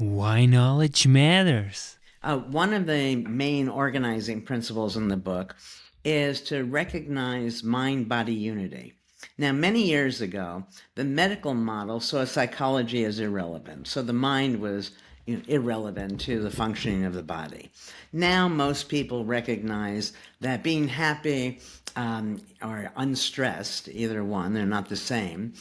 Why knowledge matters. One of the main organizing principles in the book is to recognize mind-body unity. Now, many years ago, the medical model saw psychology as irrelevant. So the mind was irrelevant to the functioning of the body. Now, most people recognize that being happy or unstressed, either one, they're not the same,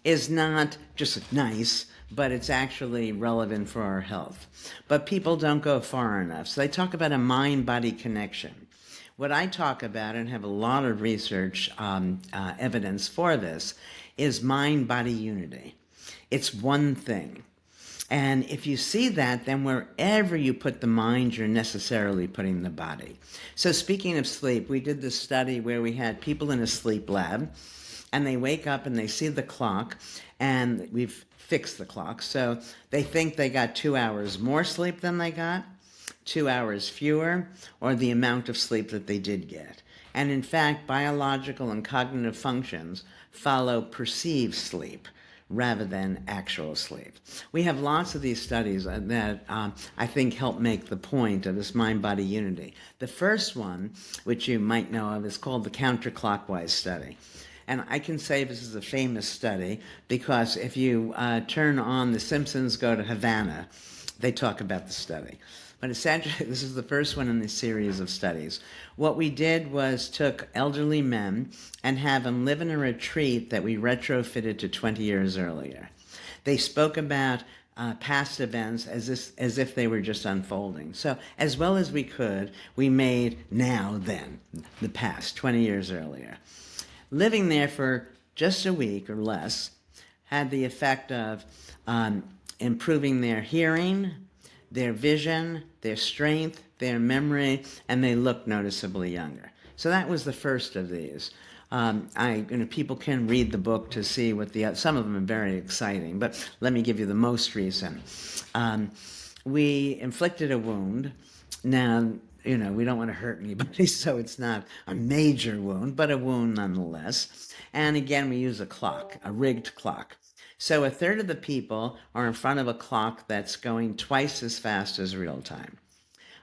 is not just nice, but it's actually relevant for our health. But people don't go far enough. So they talk about a mind-body connection. What I talk about, and have a lot of research evidence for this, is mind-body unity. It's one thing. And if you see that, then wherever you put the mind, you're necessarily putting the body. So speaking of sleep, we did this study where we had people in a sleep lab, and they wake up and they see the clock, and we've fixed the clock. So they think they got 2 hours more sleep than they got, 2 hours fewer, or the amount of sleep that they did get. And in fact, biological and cognitive functions follow perceived sleep rather than actual sleep. We have lots of these studies that I think help make the point of this mind-body unity. The first one, which you might know of, is called the counterclockwise study. And I can say this is a famous study because if you turn on The Simpsons Go to Havana, they talk about the study. But essentially, this is the first one in the series of studies. What we did was took elderly men and have them live in a retreat that we retrofitted to 20 years earlier. They spoke about past events as if they were just unfolding. So as well as we could, we made now, then, the past, 20 years earlier. Living there for just a week or less had the effect of improving their hearing, their vision, their strength, their memory, and they look noticeably younger. So that was the first of these. People can read the book to see what some of them are very exciting, but let me give you the most recent. We inflicted a wound. Now, we don't want to hurt anybody, so it's not a major wound, but a wound nonetheless. And again, we use a clock, a rigged clock. So a third of the people are in front of a clock that's going twice as fast as real time.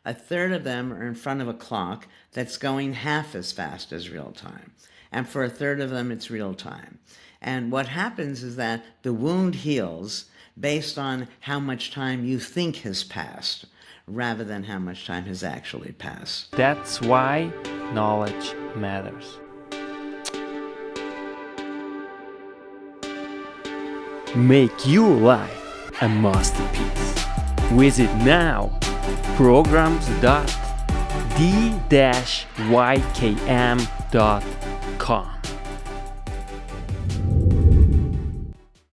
A third of them are in front of a clock that's going half as fast as real time. And for a third of them, it's real time. And what happens is that the wound heals based on how much time you think has passed, rather than how much time has actually passed. That's why knowledge matters. Make your life a masterpiece. Visit now programs.the-ykm.com.